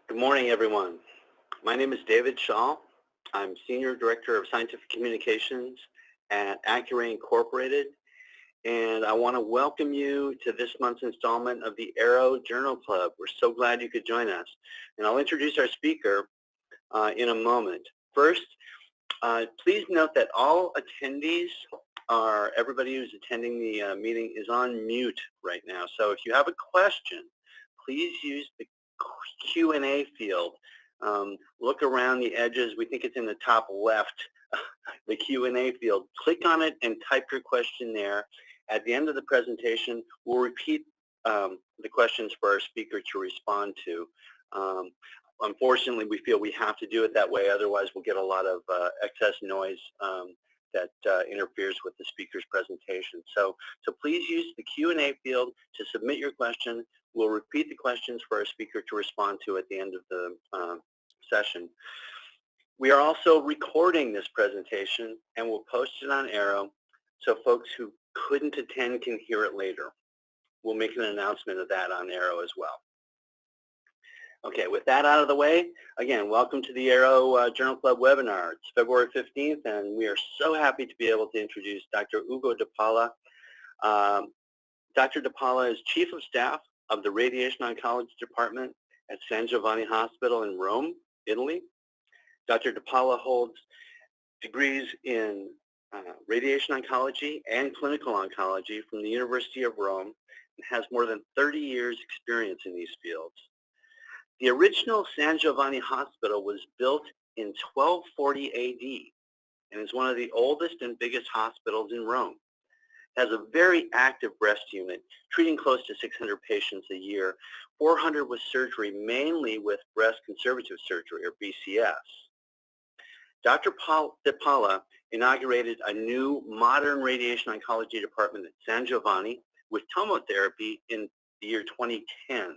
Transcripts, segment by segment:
Good morning, everyone. My name is David Shaw. I'm Senior Director of Scientific Communications at Accuray Incorporated, and I want to welcome you to this month's installment of the Aero Journal Club. We're so glad you could join us. And I'll introduce our speaker in a moment. First, please note that all attendees everybody who's attending the meeting is on mute right now. So if you have a question, please use the Q&A field. Look around the edges. We think it's in the top left, the Q&A field. Click on it and type your question there. At the end of the presentation, we'll repeat the questions for our speaker to respond to. Unfortunately, we feel we have to do it that way. Otherwise, we'll get a lot of excess noise that interferes with the speaker's presentation. So please use the Q&A field to submit your question. We'll repeat the questions for our speaker to respond to at the end of the session. We are also recording this presentation and we'll post it on Aero so folks who couldn't attend can hear it later. We'll make an announcement of that on Aero as well. Okay, with that out of the way, again, welcome to the Aero Journal Club webinar. It's February 15th, and we are so happy to be able to introduce Dr. Ugo de Paula. Dr. de Paula is Chief of Staff of the Radiation Oncology Department at San Giovanni Hospital in Rome, Italy. Dr. de Paula holds degrees in radiation oncology and clinical oncology from the University of Rome and has more than 30 years experience in these fields. The original San Giovanni Hospital was built in 1240 AD and is one of the oldest and biggest hospitals in Rome. It has a very active breast unit, treating close to 600 patients a year, 400 with surgery, mainly with breast conservative surgery, or BCS. Dr. de Paula inaugurated a new modern radiation oncology department at San Giovanni with TomoTherapy in the year 2010.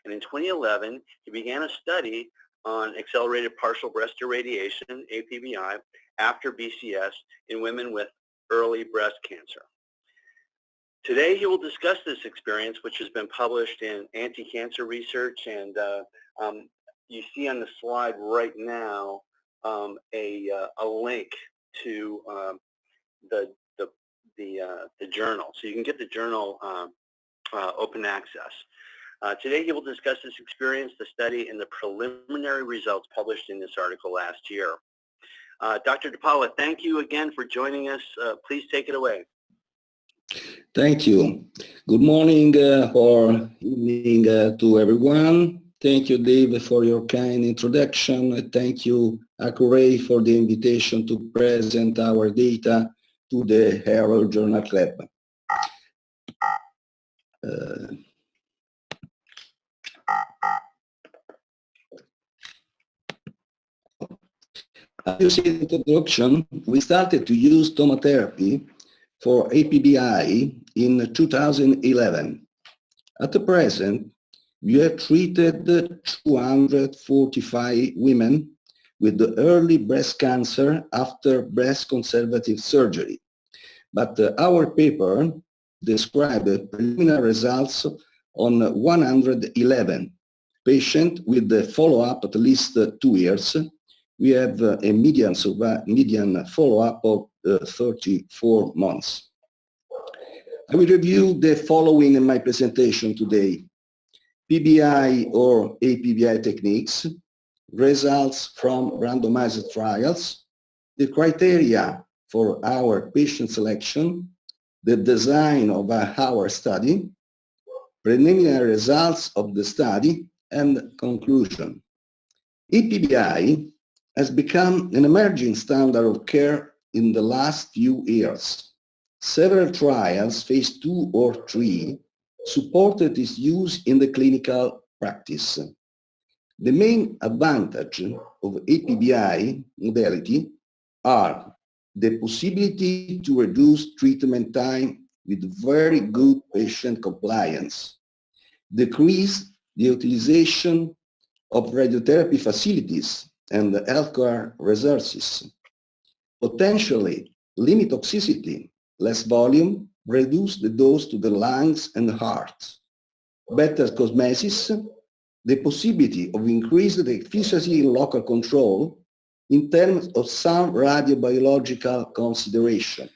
And in 2011, he began a study on accelerated partial breast irradiation, APBI, after BCS in women with early breast cancer. Today, he will discuss this experience, which has been published in Anti-Cancer Research, and you see on the slide right now a link to the journal. So you can get the journal open access. Today he will discuss this experience, the study, and the preliminary results published in this article last year. Dr. de Paula, thank you again for joining us. Please take it away. Thank you. Good morning or evening to everyone. Thank you, Dave, for your kind introduction. Thank you, Accuray, for the invitation to present our data to the Aero Journal Club. As you see in the introduction, we started to use TomoTherapy for APBI in 2011. At the present, we have treated 245 women with early breast cancer after breast conservative surgery. But our paper described preliminary results on 111 patients with the follow-up at least 2 years. We have a median follow-up of 34 months. I will review the following in my presentation today: PBI or APBI techniques, results from randomized trials, the criteria for our patient selection, the design of our study, preliminary results of the study, and conclusion. APBI has become an emerging standard of care in the last few years. Several trials, phase 2 or 3, supported its use in the clinical practice. The main advantage of APBI modality are the possibility to reduce treatment time with very good patient compliance, decrease the utilization of radiotherapy facilities and healthcare resources, potentially limit toxicity, less volume, reduce the dose to the lungs and heart, better cosmesis, the possibility of increased efficiency in local control in terms of some radiobiological consideration.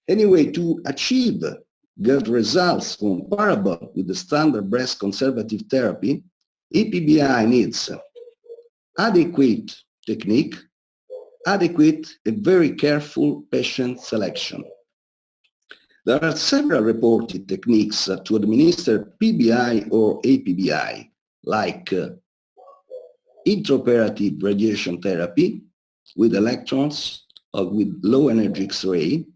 Anyway, to achieve good results comparable with the standard breast conservative therapy, APBI needs adequate technique, adequate and very careful patient selection. There are several reported techniques to administer PBI or APBI, like intraoperative radiation therapy with electrons or with low energy X-ray,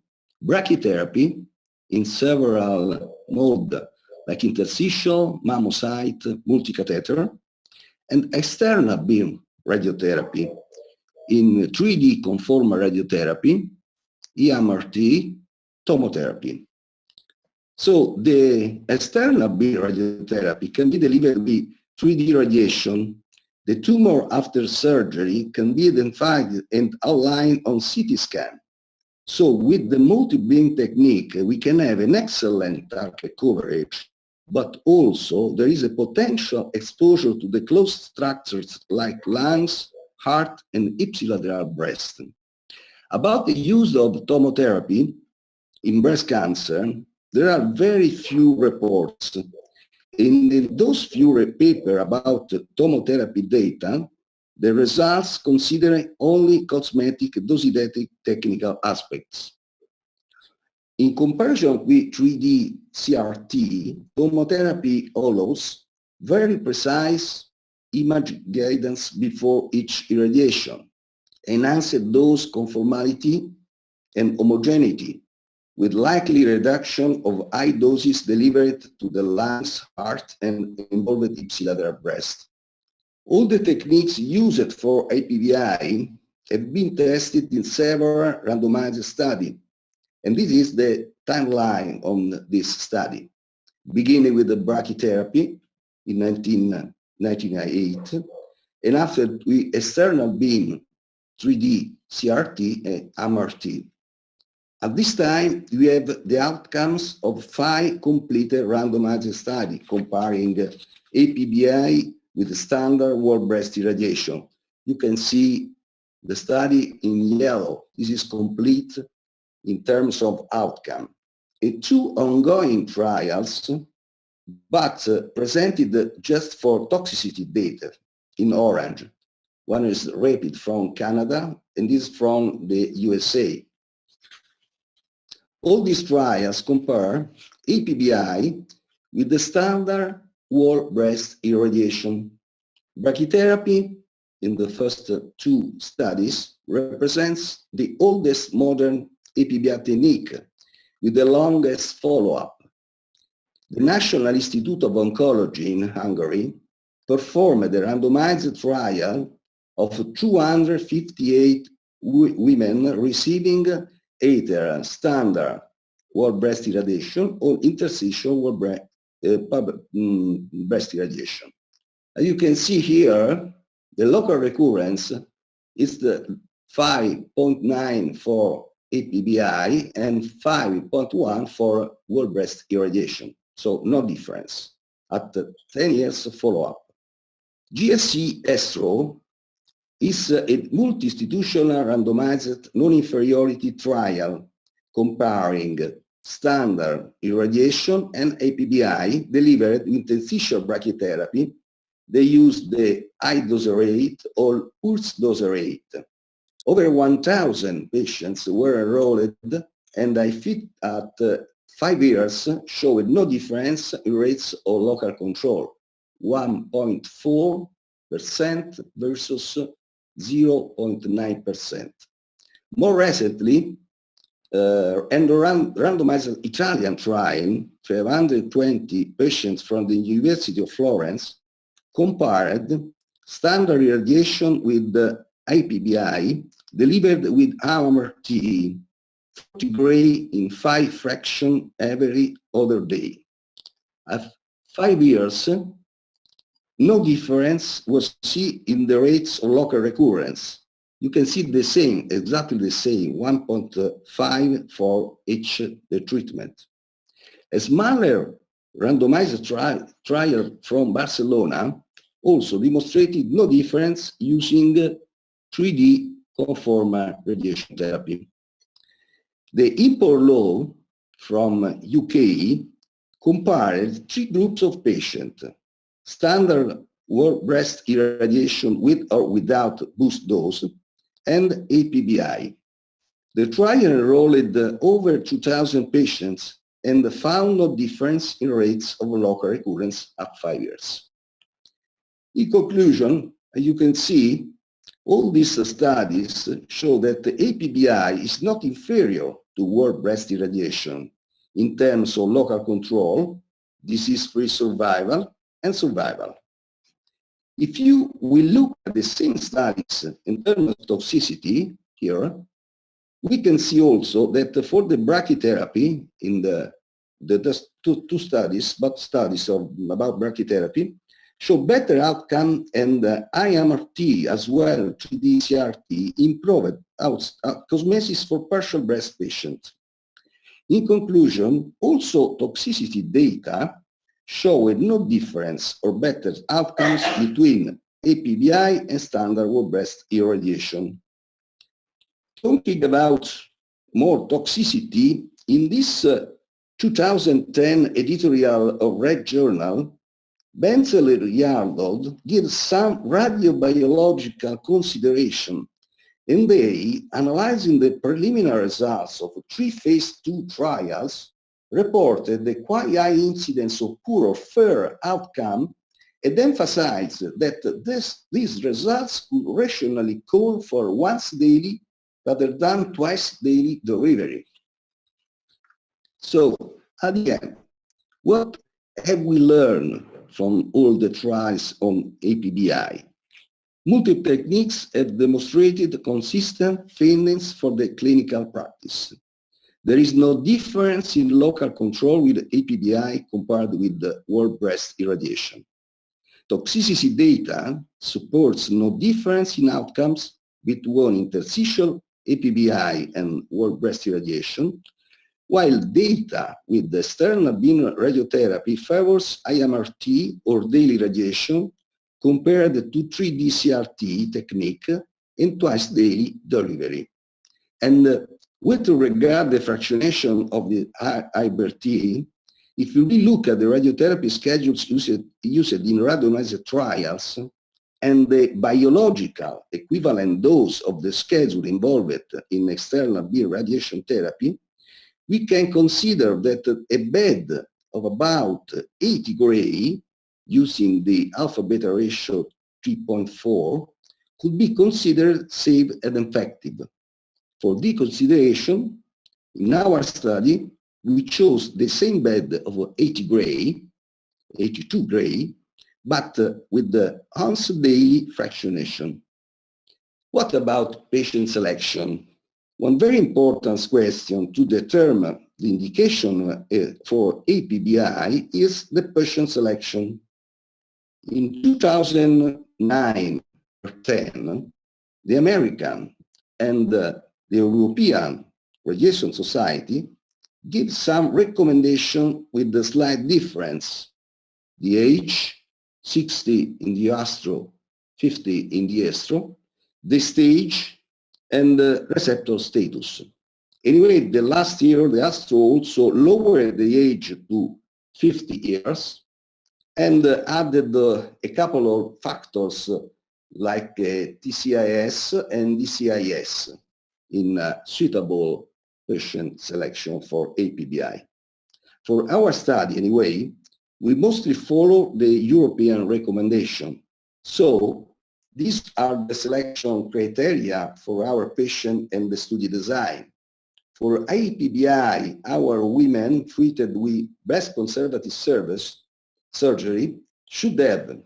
brachytherapy in several modes like interstitial, mammocyte, multicatheter, and external beam radiotherapy in 3D conformal radiotherapy, EMRT, tomotherapy. So the external beam radiotherapy can be delivered with 3D radiation. The tumor after surgery can be identified and outlined on CT scan. So with the multi-beam technique, we can have an excellent target coverage, but also there is a potential exposure to the closed structures like lungs, heart, and ipsilateral breast. About the use of tomotherapy in breast cancer, there are very few reports. In those few papers about tomotherapy data, the results consider only cosmetic dosimetric technical aspects. In comparison with 3D CRT, tomotherapy allows very precise image guidance before each irradiation, enhanced dose conformality and homogeneity, with likely reduction of high doses delivered to the lungs, heart, and involved ipsilateral breast. All the techniques used for APBI have been tested in several randomized studies, and this is the timeline on this study, beginning with the brachytherapy in 1998, and after the external beam 3D CRT and MRT. At this time, we have the outcomes of 5 completed randomized studies comparing APBI with the standard whole breast irradiation. You can see the study in yellow. This is complete in terms of outcome. 2 ongoing trials, but presented just for toxicity data in orange. One is RAPID from Canada, and this from the USA. All these trials compare APBI with the standard whole breast irradiation. Brachytherapy in the first 2 studies represents the oldest modern APBI technique with the longest follow-up. The National Institute of Oncology in Hungary performed a randomized trial of 258 women receiving either standard whole breast irradiation or interstitial whole breast irradiation. As you can see here, the local recurrence is the 5.9 for APBI and 5.1 for whole breast irradiation. So no difference at 10 years follow-up. GSC ESTRO is a multi-institutional randomized non-inferiority trial comparing standard irradiation and APBI delivered with interstitial brachytherapy. They used the high dose rate or pulse dose rate. Over 1,000 patients were enrolled, and at 5 years showed no difference in rates of local control, 1.4% versus 0.9%. More recently, and a randomized Italian trial, 520 patients from the University of Florence, compared standard irradiation with the APBI delivered with MRT 40 gray in 5 fractions every other day. At 5 years, no difference was seen in the rates of local recurrence. You can see the same, exactly the same, 1.5 for each treatment. A smaller randomized trial from Barcelona also demonstrated no difference using 3D conformal radiation therapy. The import law from UK compared three groups of patients: standard whole breast irradiation with or without boost dose, and APBI. The trial enrolled over 2,000 patients and found no difference in rates of local recurrence at 5 years. In conclusion, as you can see, all these studies show that the APBI is not inferior to whole breast irradiation in terms of local control, disease-free survival, and survival. If you will look at the same studies in terms of toxicity here, we can see also that for the brachytherapy in the two studies, but studies about brachytherapy, show better outcome, and IMRT as well, 3D CRT, improved cosmesis for partial breast patients. In conclusion, also toxicity data showed no difference or better outcomes between APBI and standard whole breast irradiation. Talking about more toxicity, in this 2010 editorial of Red Journal, Benzel-Yardold gives some radiobiological consideration, and they, analyzing the preliminary results of 3 phase 2 trials, reported the quite high incidence of poor or fair outcome, and emphasized that these results could rationally call for once daily rather than twice daily delivery. So, at the end, what have we learned from all the trials on APBI? Multiple techniques have demonstrated consistent findings for the clinical practice. There is no difference in local control with APBI compared with the whole breast irradiation. Toxicity data supports no difference in outcomes between interstitial APBI and whole breast irradiation, while data with the external beam radiotherapy favors IMRT or daily radiation compared to 3D CRT technique and twice daily delivery. And with regard the fractionation of the IBRT, if you look at the radiotherapy schedules used in randomized trials and the biological equivalent dose of the schedule involved in external beam radiation therapy, we can consider that a bed of about 80 gray using the alpha-beta ratio 3.4 could be considered safe and effective. For this consideration, in our study, we chose the same bed of 80 gray, 82 gray, but with the once daily fractionation. What about patient selection? One very important question to determine the indication for APBI is the patient selection. In 2009 or 10, the American and the European Radiation Society give some recommendation with the slight difference. The age, 60 in the astro, 50 in the estro, the stage, and the receptor status. Anyway, the last year, the astro also lowered the age to 50 years and added a couple of factors like TCIS and DCIS in suitable patient selection for APBI. For our study, anyway, we mostly follow the European recommendation. So these are the selection criteria for our patient and the study design. For APBI, our women treated with breast conservative surgery should have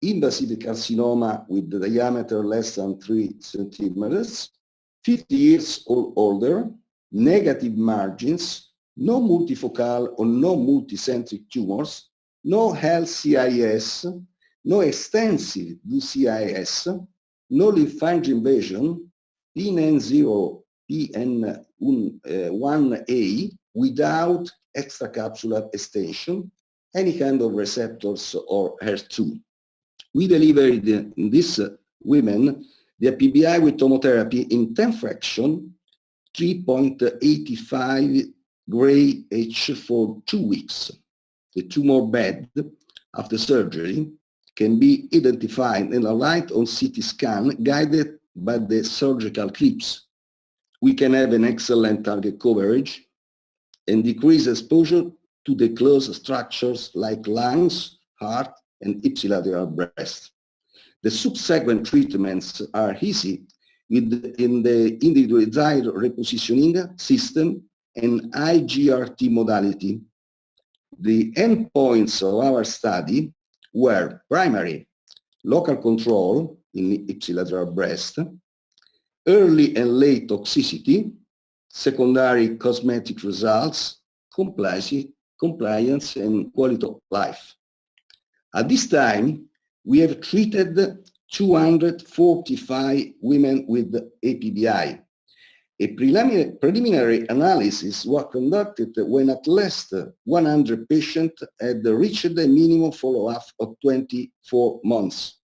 invasive carcinoma with the diameter less than 3 centimeters, 50 years or older, negative margins, no multifocal or no multicentric tumors, no LCIS, no extensive DCIS, no lymphadenal invasion, PN0, PN1A without extracapsular extension, any kind of receptors or HER2. We delivered in these women the APBI with tomotherapy in 10 fraction, 3.85 gray H for 2 weeks. The tumor bed after surgery can be identified in a light on CT scan guided by the surgical clips. We can have an excellent target coverage and decrease exposure to the closed structures like lungs, heart, and ipsilateral breast. The subsequent treatments are easy in the individualized repositioning system and IGRT modality. The endpoints of our study were primary, local control in ipsilateral breast, early and late toxicity, secondary cosmetic results, compliance, and quality of life. At this time, we have treated 245 women with APBI. A preliminary analysis was conducted when at least 100 patients had reached a minimum follow-up of 24 months.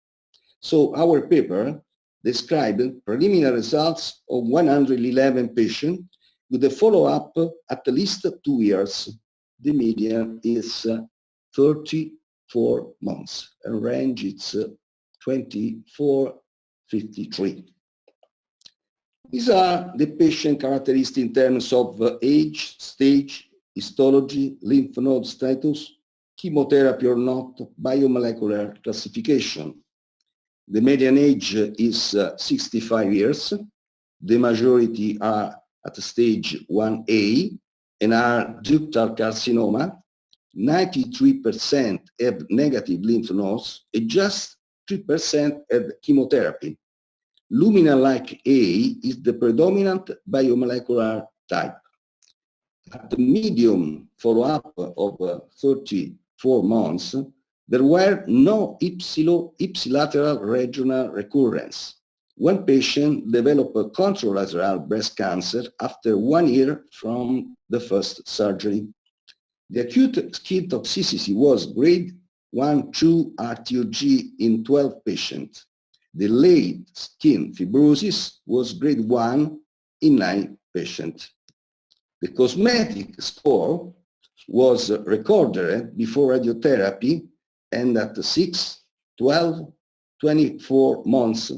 So our paper described preliminary results of 111 patients with a follow-up at least 2 years. The median is 34 months and range is 24-53. These are the patient characteristics in terms of age, stage, histology, lymph node status, chemotherapy or not, biomolecular classification. The median age is 65 years. The majority are at stage 1A and are ductal carcinoma. 93% have negative lymph nodes and just 3% have chemotherapy. Lumina-like A is the predominant biomolecular type. At the medium follow-up of 34 months, there were no ipsilateral regional recurrence. One patient developed a contralateral breast cancer after 1 year from the first surgery. The acute skin toxicity was grade 1-2 RTOG in 12 patients. The late skin fibrosis was grade 1 in 9 patients. The cosmetic score was recorded before radiotherapy and at 6, 12, 24 months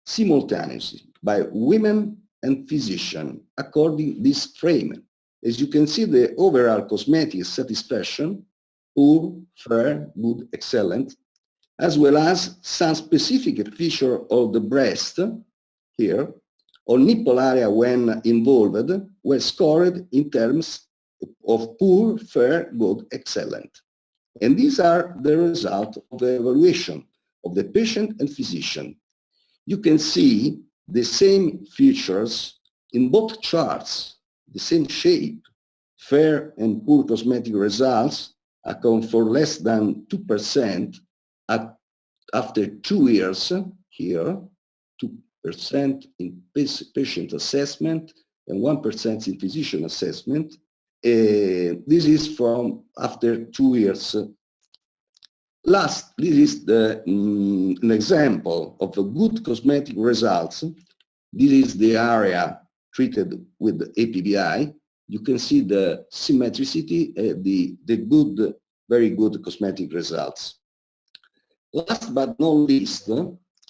simultaneously by women and physician according to this frame. As you can see, the overall cosmetic satisfaction, poor, fair, good, excellent, as well as some specific feature of the breast here or nipple area when involved were scored in terms of poor, fair, good, excellent. And these are the result of the evaluation of the patient and physician. You can see the same features in both charts, the same shape. Fair and poor cosmetic results account for less than 2% after 2 years here, 2% in patient assessment and 1% in physician assessment. This is from after 2 years. Last, this is an example of the good cosmetic results. This is the area treated with the APBI. You can see the symmetricity, the good, very good cosmetic results. Last but not least,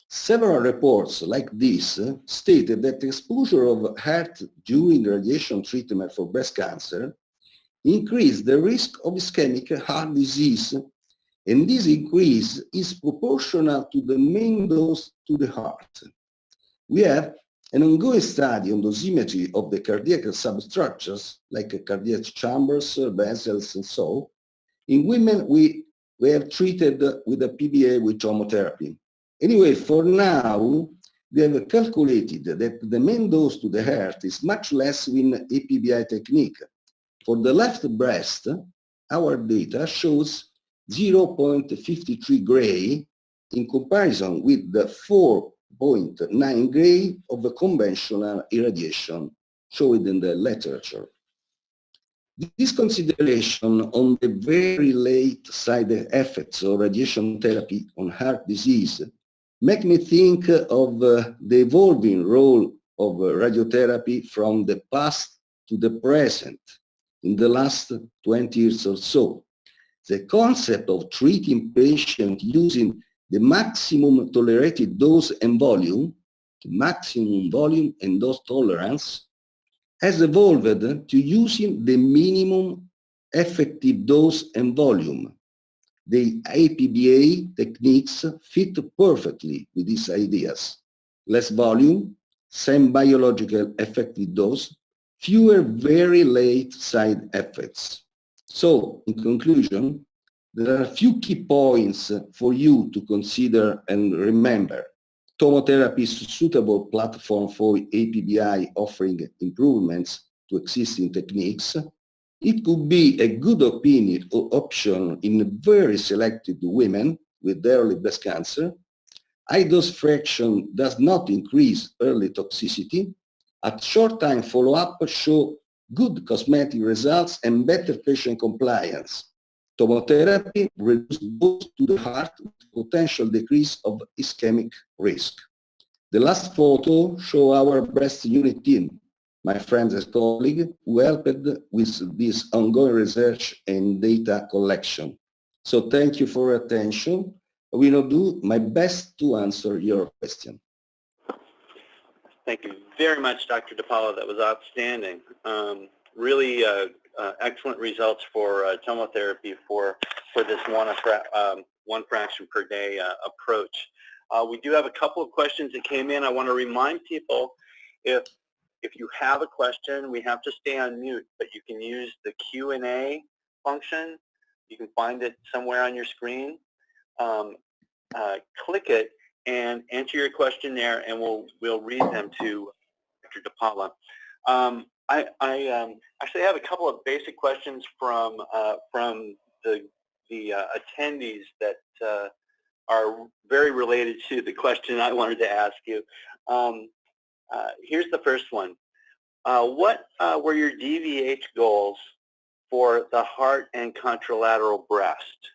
several reports like this stated that the exposure of heart during radiation treatment for breast cancer increased the risk of ischemic heart disease, and this increase is proportional to the main dose to the heart. We have an ongoing study on dosimetry of the cardiac substructures like cardiac chambers, vessels, and so. In women, we have treated with a PBA with tomotherapy. Anyway, for now, we have calculated that the main dose to the heart is much less with APBI technique. For the left breast, our data shows 0.53 gray in comparison with the 4.9 gray of the conventional irradiation shown in the literature. This consideration on the very late side effects of radiation therapy on heart disease make me think of the evolving role of radiotherapy from the past to the present in the last 20 years or so. The concept of treating patients using the maximum tolerated dose and volume, maximum volume and dose tolerance, has evolved to using the minimum effective dose and volume. The APBI techniques fit perfectly with these ideas. Less volume, same biological effective dose, fewer very late side effects. So, in conclusion, there are a few key points for you to consider and remember. TomoTherapy is a suitable platform for APBI offering improvements to existing techniques. It could be a good option in very selected women with early breast cancer. High dose fraction does not increase early toxicity. At short time follow-up show good cosmetic results and better patient compliance. Tomotherapy reduces dose to the heart with potential decrease of ischemic risk. The last photo shows our breast unit team, my friends and colleagues, who helped with this ongoing research and data collection. So thank you for your attention. I will now do my best to answer your question. Thank you very much, Dr. Paula. That was outstanding. Really excellent results for tomotherapy for this one fraction per day approach. We do have a couple of questions that came in. I want to remind people, if you have a question, we have to stay on mute, but you can use the Q&A function. You can find it somewhere on your screen. Click it and enter your question there, and we'll read them to Dr. Paula. I actually have a couple of basic questions from the attendees that are very related to the question I wanted to ask you. Here's the first one. What were your DVH goals for the heart and contralateral breast?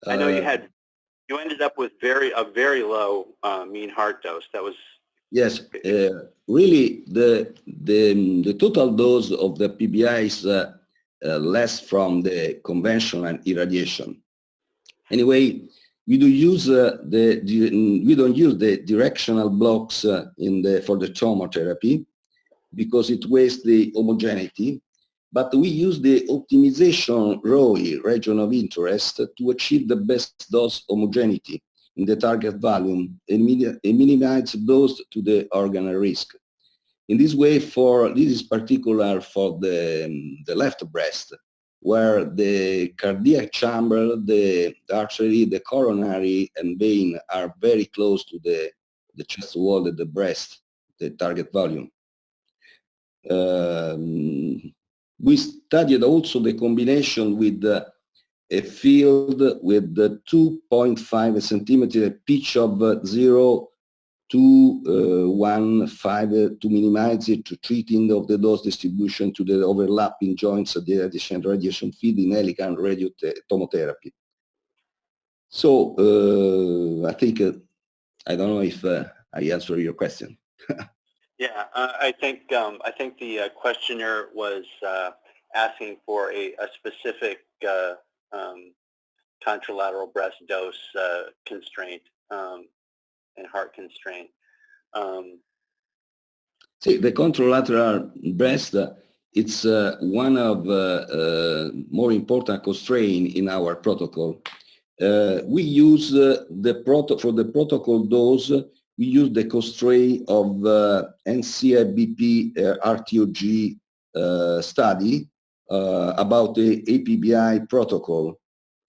I know you ended up with a very low mean heart dose. That was yes. Really, the total dose of the PBI is less from the conventional irradiation. Anyway, we don't use the directional blocks for the tomotherapy because it wastes the homogeneity. But we use the optimization ROI, region of interest, to achieve the best dose homogeneity in the target volume and minimize dose to the organ risk. In this way, this is particular for the left breast, where the cardiac chamber, the artery, the coronary, and vein are very close to the chest wall of the breast, the target volume. We studied also the combination with a field with the 2.5 centimeter pitch of 0 to 1.5 to minimize it, to treating of the dose distribution to the overlapping joints of the radiation feed in helical tomotherapy. So I think, I don't know if I answered your question. Yeah, I think the questioner was asking for a specific contralateral breast dose constraint and heart constraint. See, the contralateral breast, it's one of more important constraints in our protocol. We use for the protocol dose, we use the constraint of NCIBP RTOG study about the APBI protocol.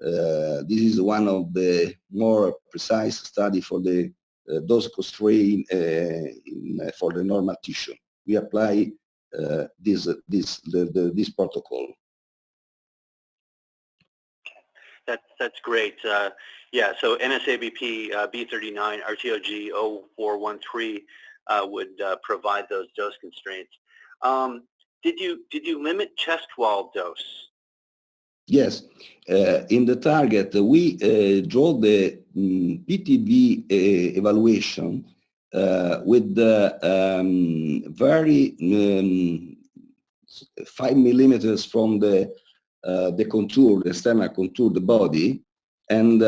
This is one of the more precise study for the dose constraint for the normal tissue. We apply this protocol. That's great. Yeah, so NSABP B39 RTOG 0413 would provide those dose constraints. Did you limit chest wall dose? Yes, in the target, we draw the PTV evaluation with the very 5 millimeters from the contour, the external contour, the body, and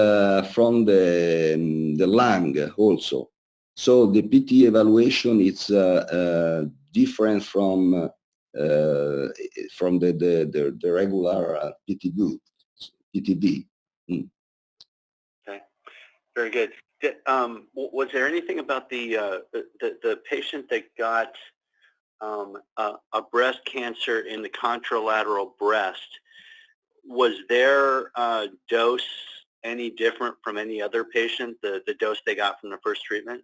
from the lung also. So the PT evaluation is different from the regular PTV. Mm. Okay, very good. Was there anything about the patient that got a breast cancer in the contralateral breast? Was their dose any different from any other patient, the dose they got from the first treatment?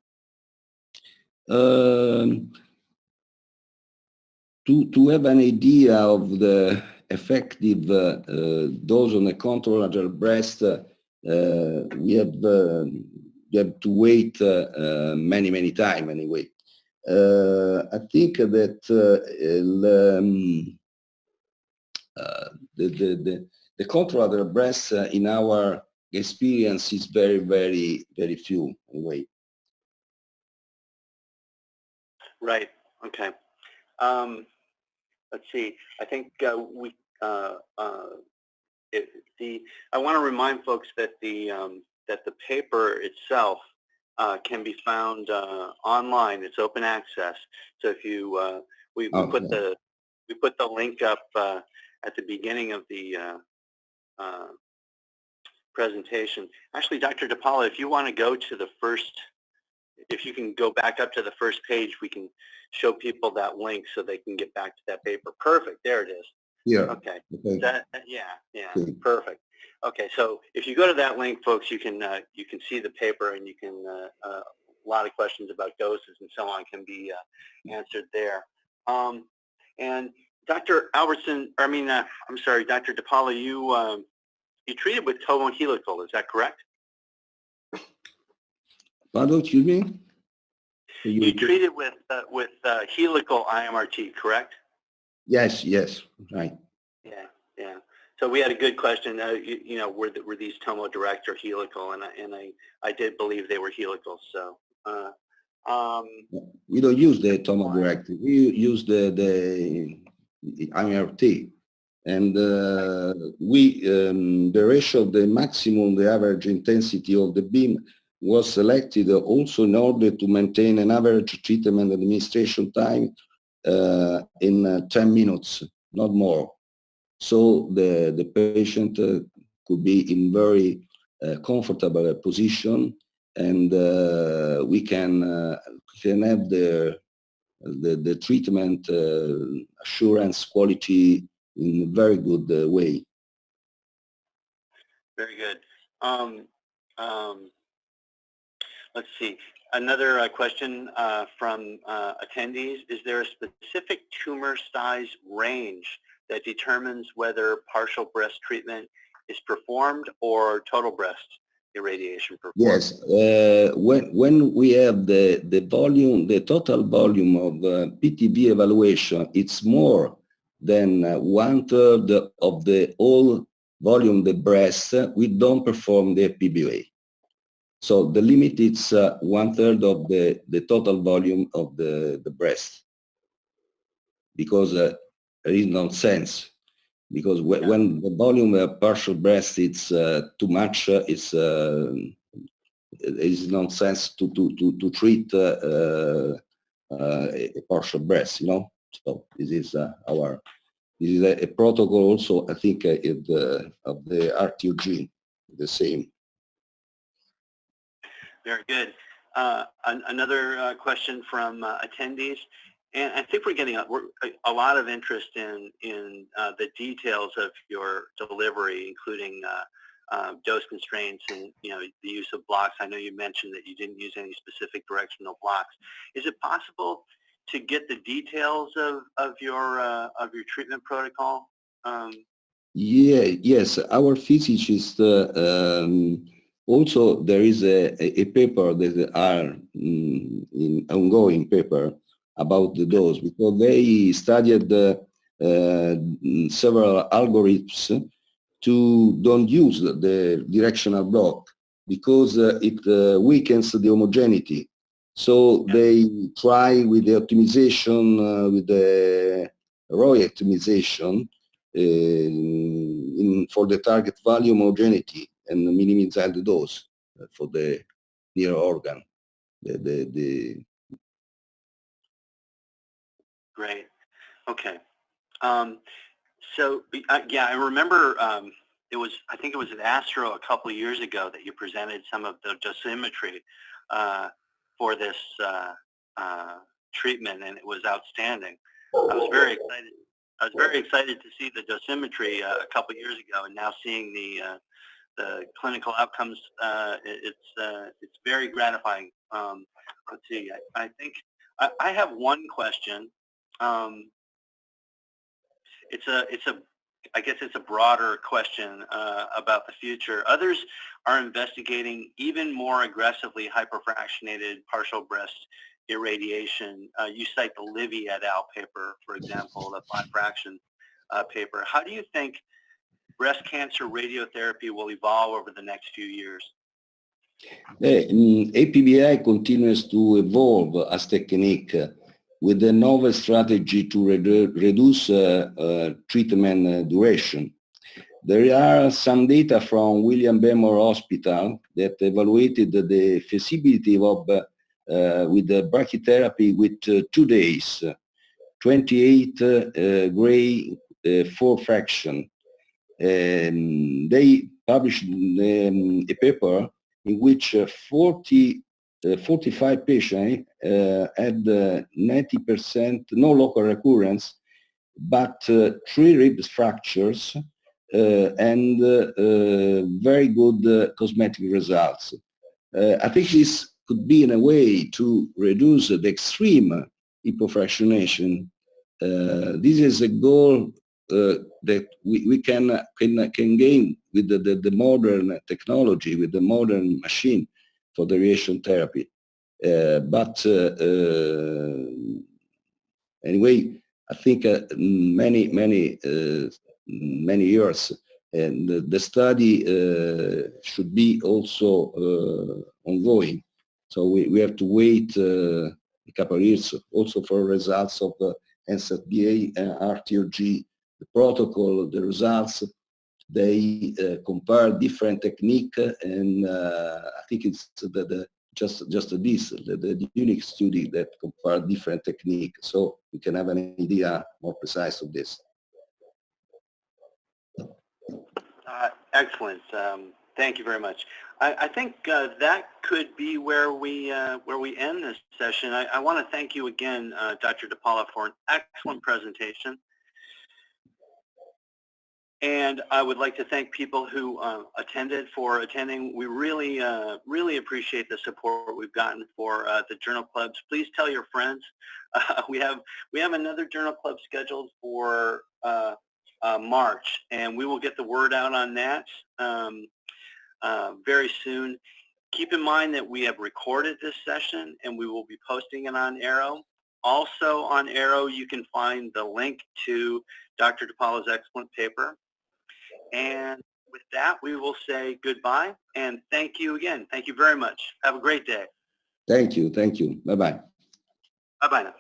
To have an idea of the effective dose on the contralateral breast, we have to wait many times anyway. I think that the contralateral breast in our experience is very few anyway. Right. Okay. Let's see. I think I want to remind folks that the paper itself can be found online. It's open access. So if you we put the link up at the beginning of the presentation. Actually, Dr. Paula, if you want to go to the first, if you can go back up to the first page, we can show people that link so they can get back to that paper. Perfect. There it is. Yeah. Okay. Yeah. Okay. Perfect. Okay. So if you go to that link, folks, you can see the paper, and you can a lot of questions about doses and so on can be answered there. And Dr. Albertson, I'm sorry, Dr. DePaula, you treated with Tomo Helical, is that correct? Pardon, excuse me? You treated with Helical IMRT, correct? Yes, right. Yeah. So we had a good question. Were these Tomo Direct or Helical? And I did believe they were Helical. So we don't use the Tomo Direct. We use the IMRT, and the ratio of the maximum, the average intensity of the beam was selected also in order to maintain an average treatment administration time in 10 minutes, not more. So the patient could be in very comfortable position, and we can have the treatment assurance quality in a very good way. Very good. Let's see. Another question from attendees. Is there a specific tumor size range that determines whether partial breast treatment is performed or total breast irradiation performed? Yes. When we have the volume, the total volume of PTV evaluation, it's more than 1/3 of the whole volume of the breast, we don't perform the APBI. So the limit is 1/3 of the total volume of the breast, because there is no sense. Because when the volume of partial breast it's too much, it is nonsense to treat a partial breast. So this is a protocol also. I think of the RTOG, the same. Very good. Another question from attendees, and I think we're getting a lot of interest in the details of your delivery, including dose constraints and the use of blocks. I know you mentioned that you didn't use any specific directional blocks. Is it possible to get the details of your treatment protocol? Yes. Our physicist Also, there is a paper that are in ongoing paper about the dose, because they studied several algorithms to don't use the directional block because it weakens the homogeneity. So they try with the optimization, with the ROI optimization for the target value homogeneity and minimize the dose for the near organ. Great. Okay. So yeah, I remember I think it was at Astro a couple of years ago that you presented some of the dosimetry for this treatment, and it was outstanding. I was very excited. I was very excited to see the dosimetry a couple of years ago, and now seeing the clinical outcomes, it's very gratifying. Let's see. I think I have one question. I guess it's a broader question about the future. Others are investigating even more aggressively hyperfractionated partial breast irradiation. You cite the Livy et al. Paper, for example, the 5-fraction paper. How do you think breast cancer radiotherapy will evolve over the next few years? APBI continues to evolve as technique with a novel strategy to reduce treatment duration. There are some data from William Bemore Hospital that evaluated the feasibility of with the brachytherapy with 2 days, 28 gray 4-fraction. They published a paper in which 45 patients had 90% no local recurrence, but 3 rib fractures and very good cosmetic results. I think this could be in a way to reduce the extreme hypofractionation. This is a goal that we can gain with the modern technology, with the modern machine for the radiation therapy. Anyway, I think many years, and the study should be also ongoing. So we have to wait a couple of years also for results of NSABA and RTOG, the protocol, the results. They compare different technique, and I think it's just this, the unique study that compare different technique, so we can have an idea more precise of this. Excellent. Thank you very much. I think that could be where we end this session. I want to thank you again, Dr. DePaula, for an excellent presentation. And I would like to thank people who attended for attending. We really, really appreciate the support we've gotten for the journal clubs. Please tell your friends. We have another journal club scheduled for March, and we will get the word out on that very soon. Keep in mind that we have recorded this session, and we will be posting it on Arrow. Also on Arrow, you can find the link to Dr. DePaula's excellent paper. And with that, we will say goodbye, and thank you again. Thank you very much. Have a great day. Thank you. Thank you. Bye-bye. Bye-bye now.